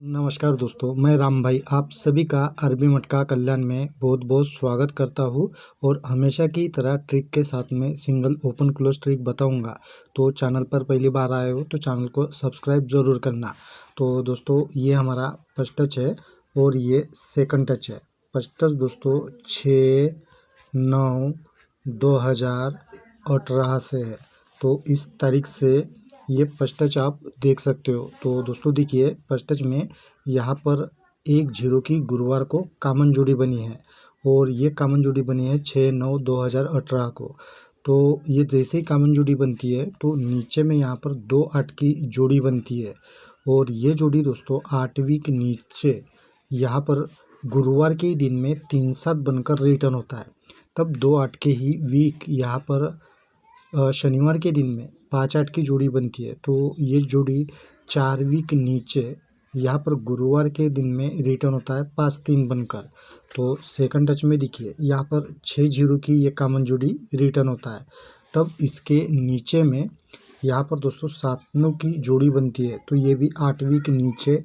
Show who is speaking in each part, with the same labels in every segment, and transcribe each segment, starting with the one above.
Speaker 1: नमस्कार दोस्तों, मैं राम भाई आप सभी का अरबी मटका कल्याण में बहुत बहुत स्वागत करता हूँ। और हमेशा की तरह ट्रिक के साथ में सिंगल ओपन क्लोज ट्रिक बताऊँगा। तो चैनल पर पहली बार आए हो तो चैनल को सब्सक्राइब ज़रूर करना। तो दोस्तों ये हमारा फर्स्ट टच है और ये सेकंड टच है। फर्स्ट टच दोस्तों 6/9/2018 से है। तो इस तारीख से ये फर्स्ट टच आप देख सकते हो। तो दोस्तों देखिए फर्स्ट टच में यहाँ पर एक जीरो की गुरुवार को कॉमन जोड़ी बनी है और ये कॉमन जोड़ी बनी है 6/9/2018 को। तो ये जैसे ही कॉमन जोड़ी बनती है तो नीचे में यहाँ पर 2 8 की जोड़ी बनती है और ये जोड़ी दोस्तों 8वीं के नीचे यहाँ पर गुरुवार के ही दिन में 3/7 बनकर रिटर्न होता है। तब 2 8 के ही वीक यहाँ पर शनिवार के दिन में 5 8 की जोड़ी बनती है। तो ये जोड़ी 4वीं के नीचे यहाँ पर गुरुवार के दिन में रिटर्न होता है 5 3 बनकर। तो सेकंड टच में देखिए यहाँ पर 6 0 की ये कॉमन जोड़ी रिटर्न होता है। तब इसके नीचे में यहाँ पर दोस्तों 7 9 की जोड़ी बनती है। तो ये भी 8वीं के नीचे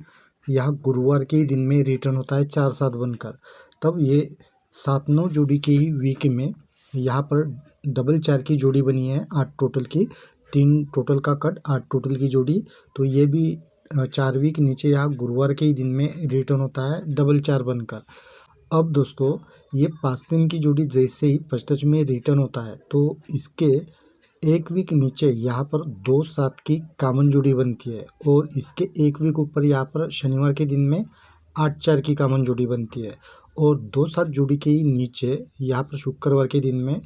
Speaker 1: यहाँ गुरुवार के ही दिन में रिटर्न होता है 4 7 बनकर। तब ये 7 9 जोड़ी के ही वीक में यहाँ पर डबल 4 की जोड़ी बनी है 8 टोटल की, 3 टोटल का कट 8 टोटल की जोड़ी। तो ये भी 4वीं के नीचे यहाँ गुरुवार के ही दिन में रिटर्न होता है डबल 4 बनकर। अब दोस्तों ये 5 3 की जोड़ी जैसे ही फर्स्ट टच में रिटर्न होता है तो इसके एक वीक नीचे यहाँ पर 2 7 की कॉमन जोड़ी बनती है और इसके एक वीक ऊपर यहाँ पर शनिवार के दिन में 8 4 की कॉमन जोड़ी बनती है और 2 7 जोड़ी के ही नीचे यहाँ पर शुक्रवार के दिन में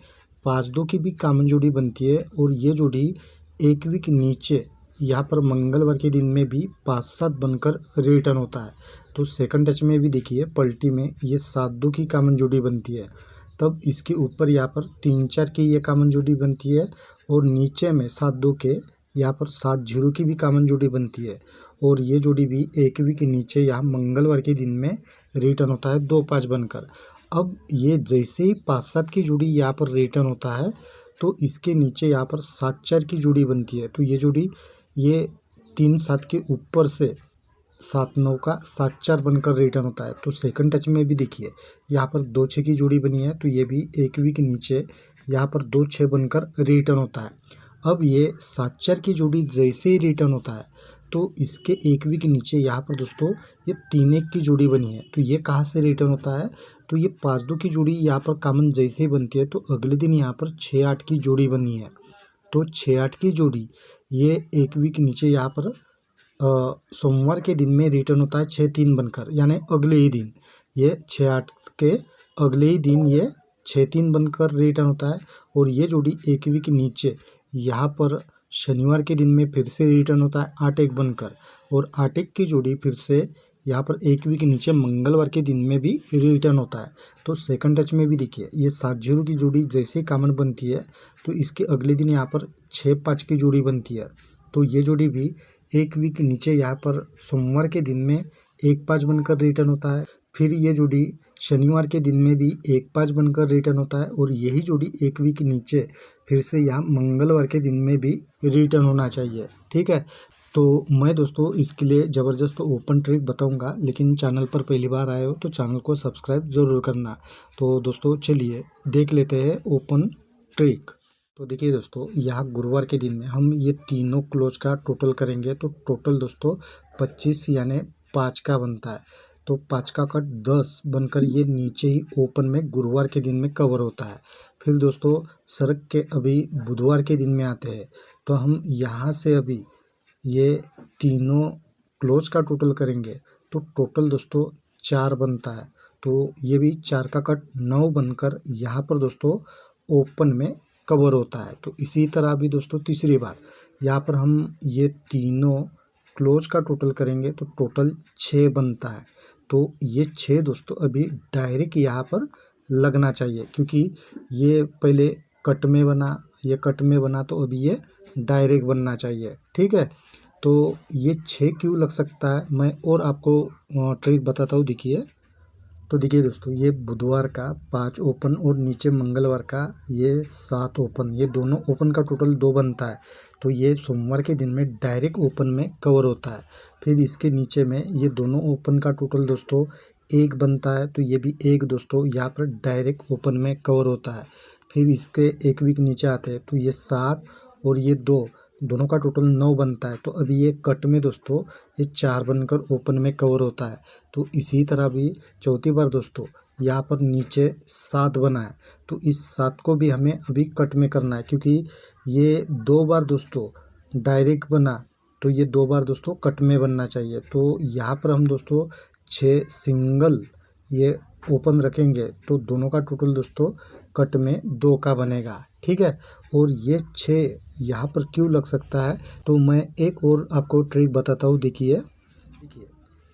Speaker 1: 5 2 की भी कॉमन जोड़ी बनती है और ये जोड़ी एक वीक नीचे यहाँ पर मंगलवार के दिन में भी 5 7 बनकर रिटर्न होता है। तो सेकंड टच में भी देखिए पलटी में ये 7 2 की कॉमन जोड़ी बनती है। तब इसके ऊपर यहाँ पर 3 4 की ये कॉमन जोड़ी बनती है और नीचे में 7 2 के यहाँ पर 7 0 की भी कॉमन जोड़ी बनती है और ये जोड़ी भी एक वीक के नीचे यहाँ मंगलवार के दिन में रिटर्न होता है 2 5 बनकर। अब ये जैसे ही 5 7 की जोड़ी यहाँ पर रिटर्न होता है तो इसके नीचे यहाँ पर 7 4 की जोड़ी बनती है। तो ये जोड़ी ये 3 7 के ऊपर से 7 9 का 7 4 बनकर रिटर्न होता है। तो सेकंड टच में भी देखिए यहाँ पर 2 6 की जोड़ी बनी है तो ये भी एक वीक नीचे यहाँ पर 2 6 बनकर रिटर्न होता है। अब ये 7 4 की जोड़ी जैसे ही रिटर्न होता है तो इसके एक वीक नीचे यहाँ पर दोस्तों ये 3 1 की जोड़ी बनी है। तो ये कहाँ से रिटर्न होता है तो ये 5 2 की जोड़ी यहाँ पर कॉमन जैसे ही बनती है तो अगले दिन यहाँ पर 6 8 की जोड़ी बनी है। तो 6 8 की जोड़ी ये एक वीक नीचे यहाँ पर सोमवार के दिन में रिटर्न होता है 6 3 बनकर, यानी अगले ही दिन ये 6 8 के अगले ही दिन ये 6 3 बनकर रिटर्न होता है। और ये जोड़ी एक वीक नीचे यहाँ पर शनिवार के दिन में फिर से रिटर्न होता है 8 1 बनकर और 8 1 की जोड़ी फिर से यहाँ पर एक वीक नीचे मंगलवार के दिन में भी रिटर्न होता है। तो सेकंड टच में भी देखिए ये 7 0 की जोड़ी जैसे कॉमन बनती है तो इसके अगले दिन यहाँ पर 6 5 की जोड़ी बनती है। तो ये जोड़ी भी एक वीक नीचे यहाँ पर सोमवार के दिन में 1 5 बनकर रिटर्न होता है। फिर ये जोड़ी शनिवार के दिन में भी 1 5 बनकर रिटर्न होता है और यही जोड़ी एक वीक नीचे फिर से यहाँ मंगलवार के दिन में भी रिटर्न होना चाहिए। ठीक है, तो मैं दोस्तों इसके लिए ज़बरदस्त ओपन ट्रिक बताऊंगा, लेकिन चैनल पर पहली बार आए हो तो चैनल को सब्सक्राइब ज़रूर करना। तो दोस्तों चलिए देख लेते हैं ओपन ट्रिक। तो देखिए दोस्तों यहाँ गुरुवार के दिन में हम ये तीनों क्लोज का टोटल करेंगे तो टोटल दोस्तों 25 यानी 5 का बनता है। तो 5 का कट 10 बनकर ये नीचे ही ओपन में गुरुवार के दिन में कवर होता है। फिर दोस्तों सरक के अभी बुधवार के दिन में आते हैं तो हम यहाँ से अभी ये तीनों क्लोज का टोटल करेंगे तो टोटल दोस्तों 4 बनता है। तो ये भी 4 का कट 9 बनकर यहाँ पर दोस्तों ओपन में कवर होता है। तो इसी तरह भी दोस्तों तीसरी बार यहाँ पर हम ये तीनों क्लोज का टोटल करेंगे तो टोटल 6 बनता है। तो ये 6 दोस्तों अभी डायरेक्ट यहाँ पर लगना चाहिए, क्योंकि ये पहले कट में बना, ये कट में बना तो अभी ये डायरेक्ट बनना चाहिए। ठीक है, तो ये 6 क्यों लग सकता है मैं और आपको ट्रिक बताता हूँ। देखिए तो देखिए दोस्तों ये बुधवार का 5 ओपन और नीचे मंगलवार का ये 7 ओपन, ये दोनों ओपन का टोटल 2 बनता है। तो ये सोमवार के दिन में डायरेक्ट ओपन में कवर होता है। फिर इसके नीचे में ये दोनों ओपन का टोटल दोस्तों एक बनता है, तो ये भी एक दोस्तों यहाँ पर डायरेक्ट ओपन में कवर होता है। फिर इसके एक वीक नीचे आते हैं तो ये 7 और ये 2 दोनों का टोटल 9 बनता है। तो अभी ये कट में दोस्तों ये 4 बनकर ओपन में कवर होता है। तो इसी तरह भी चौथी बार दोस्तों यहाँ पर नीचे 7 बना है, तो इस 7 को भी हमें अभी कट में करना है, क्योंकि ये 2 बार दोस्तों डायरेक्ट बना, तो ये 2 बार दोस्तों कट में बनना चाहिए। तो यहाँ पर हम दोस्तों 6 सिंगल ये ओपन रखेंगे, तो दोनों का टोटल दोस्तों कट में 2 का बनेगा, ठीक है। और ये 6 यहाँ पर क्यों लग सकता है, तो मैं एक और आपको ट्रिक बताता हूँ। देखिए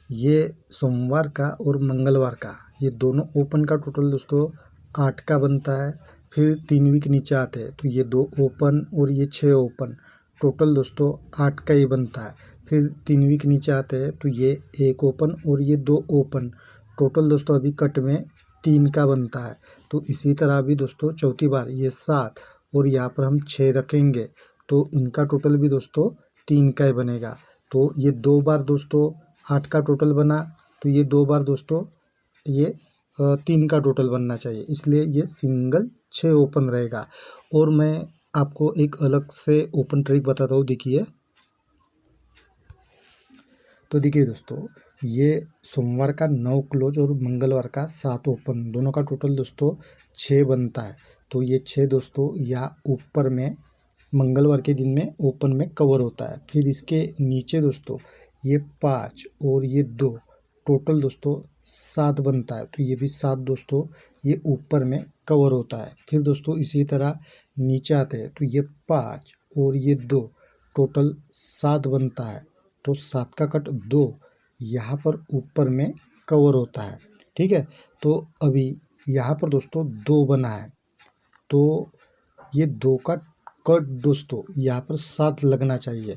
Speaker 1: ये सोमवार का और मंगलवार का ये दोनों ओपन का टोटल दोस्तों 8 का बनता है। फिर 3 वीक नीचे आते हैं तो ये 2 ओपन और ये 6 ओपन, टोटल दोस्तों 8 का ही बनता है। फिर 3 वीक नीचे आते हैं तो ये 1 ओपन और ये 2 ओपन, टोटल दोस्तों अभी कट में 3 का बनता है। तो इसी तरह भी दोस्तों चौथी बार ये 7 और यहाँ पर हम 6 रखेंगे, तो इनका टोटल भी दोस्तों 3 का ही बनेगा। तो ये 2 बार दोस्तों 8 का टोटल बना, तो ये 2 बार दोस्तों ये 3 का टोटल बनना चाहिए, इसलिए ये सिंगल 6 ओपन रहेगा। और मैं आपको एक अलग से ओपन ट्रिक बताता हूँ। देखिए तो देखिए दोस्तों ये सोमवार का 9 क्लोज और मंगलवार का 7 ओपन, दोनों का टोटल दोस्तों 6 बनता है। तो ये 6 दोस्तों या ऊपर में मंगलवार के दिन में ओपन में कवर होता है। फिर इसके नीचे दोस्तों ये 5 और ये 2, टोटल दोस्तों 7 बनता है। तो ये भी 7 दोस्तों ये ऊपर में कवर होता है। फिर दोस्तों इसी तरह नीचे आते हैं तो ये 5 और ये 2, टोटल 7 बनता है। तो 7 का कट 2 यहाँ पर ऊपर में कवर होता है, ठीक है। तो अभी यहाँ पर दोस्तों 2 बना है, तो ये 2 का कट दोस्तों यहाँ पर 7 लगना चाहिए।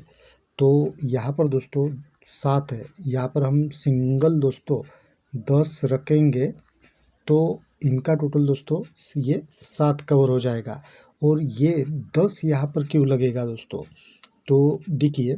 Speaker 1: तो यहाँ पर दोस्तों 7 है, यहाँ पर हम सिंगल दोस्तों 10 रखेंगे, तो इनका टोटल दोस्तों ये 7 कवर हो जाएगा। और ये 10 यहाँ पर क्यों लगेगा दोस्तों, तो देखिए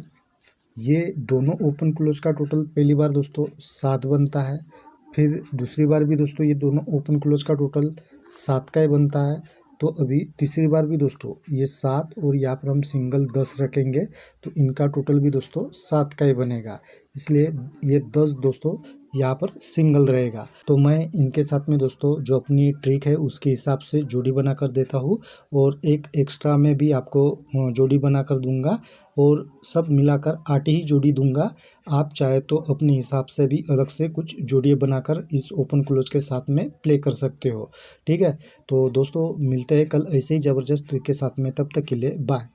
Speaker 1: ये दोनों ओपन क्लोज का टोटल पहली बार दोस्तों 7 बनता है। फिर दूसरी बार भी दोस्तों ये दोनों ओपन क्लोज का टोटल 7 का ही बनता है। तो अभी तीसरी बार भी दोस्तों ये 7 और यहाँ पर हम सिंगल 10 रखेंगे, तो इनका टोटल भी दोस्तों 7 का ही बनेगा, इसलिए ये 10 दोस्तों यहाँ पर सिंगल रहेगा। तो मैं इनके साथ में दोस्तों जो अपनी ट्रिक है उसके हिसाब से जोड़ी बना कर देता हूँ, और एक एक्स्ट्रा में भी आपको जोड़ी बना कर दूंगा, और सब मिलाकर 8 ही जोड़ी दूंगा। आप चाहे तो अपने हिसाब से भी अलग से कुछ जोड़ी बनाकर इस ओपन क्लोज के साथ में प्ले कर सकते हो, ठीक है। तो दोस्तों मिलते हैं कल ऐसे ही ज़बरदस्त ट्रिक के साथ में, तब तक के लिए बाय।